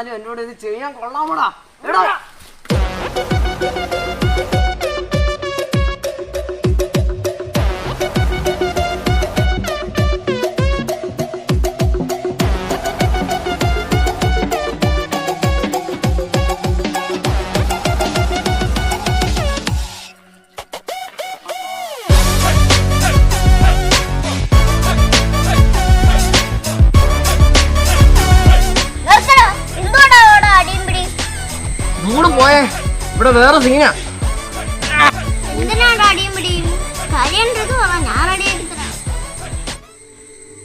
എന്നാലും എന്നോട് ഇത് ചെയ്യാൻ കൊള്ളാമോടാ. എടാ പോയേ, ഇവിടെ വേറെ സീനാ.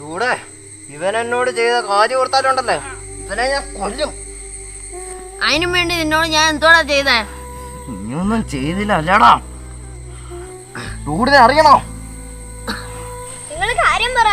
ഇവിടെ ഇവൻ എന്നോട് ചെയ്ത കാര്യം ഓർത്താലുണ്ടല്ലേ ഇവനെ ഞാൻ കൊല്ലും. അതിനും വേണ്ടി നിന്നോട് ഞാൻ എന്തോടാ ചെയ്തേ? ഇനിയൊന്നും ചെയ്തില്ല അല്ലടാ. ഇവിടെ അറിയണോ? നിങ്ങൾ കാര്യം പറ.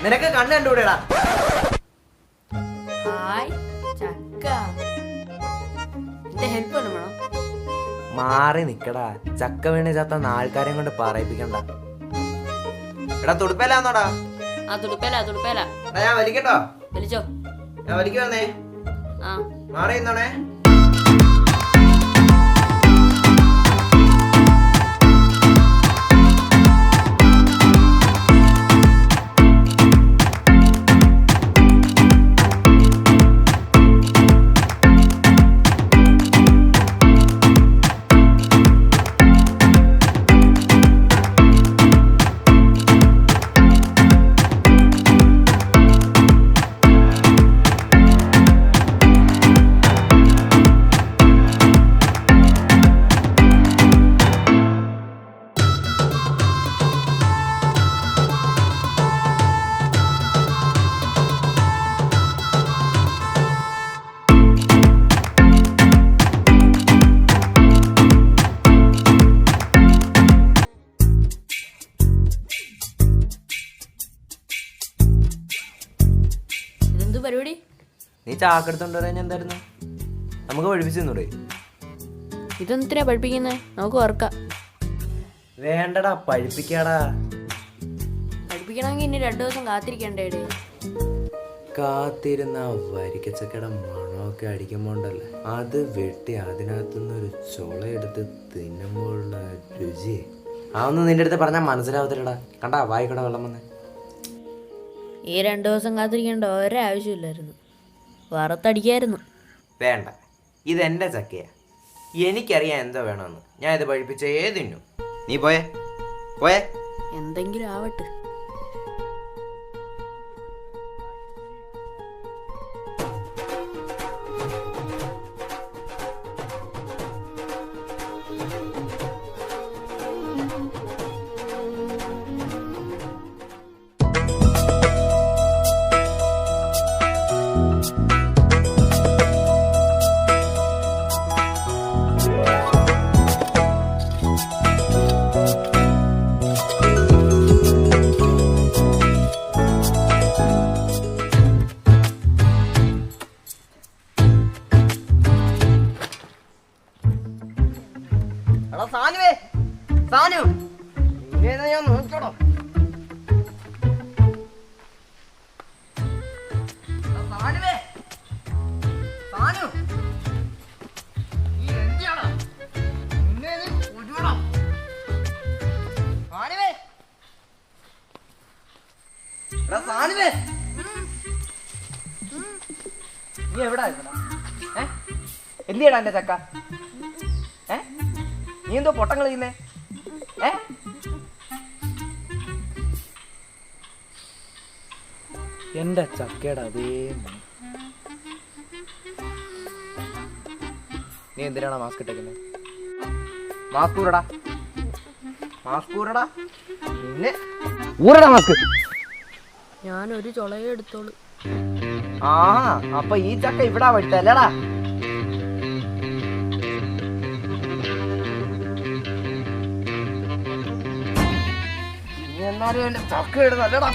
നിനക്ക് കണ്ണ് കണ്ടുകൂടെടാ? മാറി നിക്കടാ. ചക്ക വീണ് ചത്ത ആൾക്കാരെ കൊണ്ട് പറയിപ്പിക്കണ്ട. എടാ തുടുപ്പേലാന്നോടാ? ഞാൻ വലിക്കട്ടോ? വലിച്ചോ. ഞാൻ വലിക്കുവന്നേ. മാറി നിന്നോണേ. പരിപാടി? നീ ചാക്കെടുത്തോണ്ട് പറയാൻ എന്തായിരുന്നു? നമുക്ക് പഠിപ്പിച്ചു തന്നൂടെ? ഇതെന്തിനാ പഠിപ്പിക്കുന്നേ? നമുക്ക് ഓർക്കാം. വേണ്ടടാ, പഠിപ്പിക്കാടാ. പഠിപ്പിക്കണമെങ്കിൽ ഇനി 2 ദിവസം കാത്തിരിക്കണ്ടേ? കാത്തിരുന്ന വരിക്കച്ചക്കയുടെ മണമൊക്കെ അടിക്കുമ്പോണ്ടല്ലേ, അത് വെട്ടി അതിനകത്തുനിന്നൊരു ചുളയെടുത്ത് തിന്നുമ്പോഴുള്ള രുചി അതൊന്നും നിന്റെ അടുത്ത് പറഞ്ഞാൽ മനസ്സിലാവത്തില്ലടാ. കണ്ടാ വായിക്കട വെള്ളം വന്ന്. ഈ 2 ദിവസം കാത്തിരിക്കേണ്ട ഒരാവശ്യമില്ലായിരുന്നു. വറുത്തടിക്കായിരുന്നു. വേണ്ട, ഇതെന്റെ ചക്കയാ. എനിക്കറിയാം എന്തോ വേണമെന്ന്. ഞാൻ ഇത് പഴിപ്പിച്ചേ തിന്നു. നീ പോയേ പോയേ. എന്തെങ്കിലും ആവട്ടെ. ഞാൻ നോക്കണോ? നീ എവിടാ എന്തിയടാ എന്റെ ചക്ക? നീ എന്തോ പൊട്ടം കളിക്കുന്നേ? എന്റെ ചക്കയുടെ അതേ നീ എന്തിനാണ് മാസ്ക് ഇട്ടേക്കുന്നത്? മാസ്ക് ഊരടാ, മാസ്ക് ഊരടാ, പിന്നെ ഊരടാ മാസ്ക്. ഞാനൊരു ചൊളയെ എടുത്തോളൂ. ആഹാ, അപ്പൊ ഈ ചക്ക ഇവിടാ പഠിച്ചല്ലേടാ? എന്നാലും എന്റെ ചക്ക ഇടുന്നല്ലേടാ?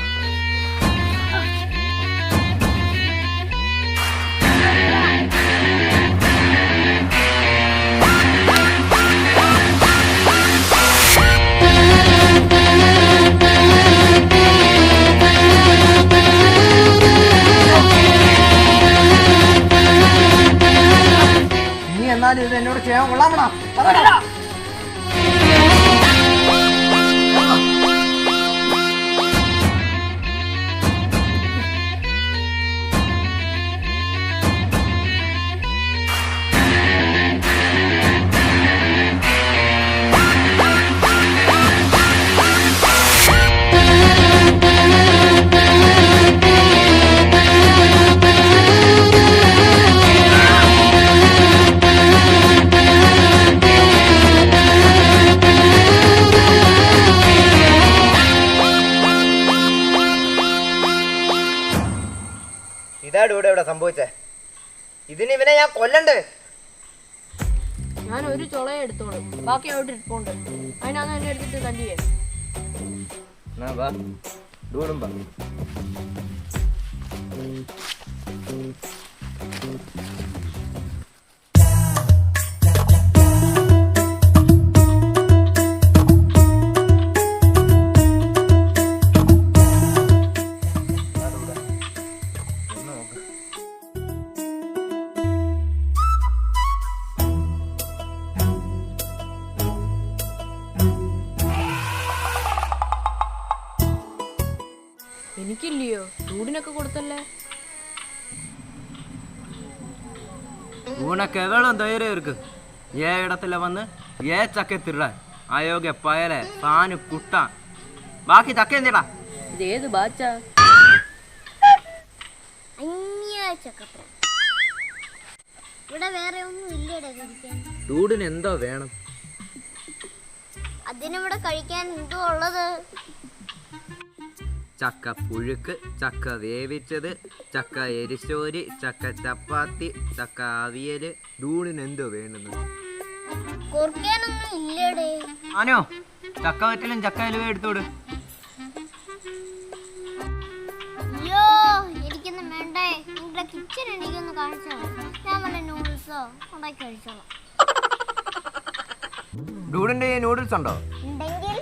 നീ എന്നാലും ഇത് എന്നോട് ചെയ്യാൻ കൊള്ളാമടാ? ഇതാണ് ഇവിടെ സംഭവിച്ചേ. ഇതിന് ഇവനെ ഞാൻ കൊല്ലണ്ടേ? ഞാൻ ഒരു ചൊളയെ എടുത്തോളൂ, ബാക്കി അവിടെ ഇരിപ്പുണ്ട്. അതിനാന്ന് എന്നെ എടുത്തിട്ട് തല്ലിയേ. എനിക്കില്ലയോ? ചൂടിനൊക്കെ കൊടുത്തല്ലേ. உனக்கு எவ்வளோ தைரியம் இருக்கு? ஏன் இடத்துல வந்து ஏன் சக்கை திருட? அயோக்கிய பயல சாணு குட்டான். ബാക്കി ചക്ക എന്തിടാ? ഇത് ഏത് ബാച്ചാ? ഇവിടെ വേറെ ഒന്നും ഇല്ലേടെ കഴിക്കാൻ. ഡൂഡിന് എന്തോ വേണം? അതിനിവിടെ കഴിക്കാൻ എന്തോ ഉള്ളത്? ചക്ക പുഴുക്ക്, ചക്ക വേവിച്ചത്, ചക്ക എരിശോരി, ചക്ക ചപ്പാത്തി, ചക്ക അവിയല്. ഡൂഡിന് എന്തോ വേണമെന്ന്? കൊറിക്കാനൊന്നും ഇല്ലേടെ. ആനോ ചക്ക വറ്റലും ചക്ക അലുവ എടുത്തോട്. അയ്യോ, എനിക്കൊന്നും വേണ്ടേ. നിങ്ങളുടെ കിച്ചൺ എനിക്കൊന്ന് കാണിച്ചോ. ഞാൻ വല്ല നൂഡിൽസോ ഉണ്ടാക്കി കഴിച്ചോളാം. ഡൂഡിന്റെ നൂഡിൽസ് ഉണ്ടോ? ഉണ്ടെങ്കിൽ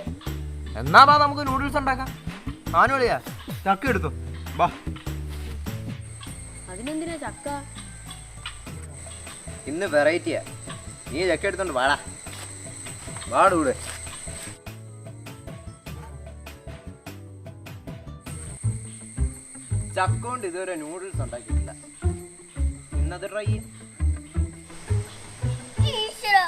എന്നാ വാ നമുക്ക് നൂഡിൽസ് ഉണ്ടാക്കാം. ആനോളിയാ ചക്ക എടുത്തു വാ. അതിനെന്തിനാ ചക്ക? ഇന്ന് വെറൈറ്റിയാ. നീ ചക്ക എടുത്തോണ്ട് വാടാ. വാടൂടെ. ചക്ക കൊണ്ട് ഇതുവരെ നൂഡിൽസ് ഉണ്ടാക്കിയിട്ടില്ല. ഇന്നത് ട്രൈ ചെയ്യും. ഈശ്വരാ,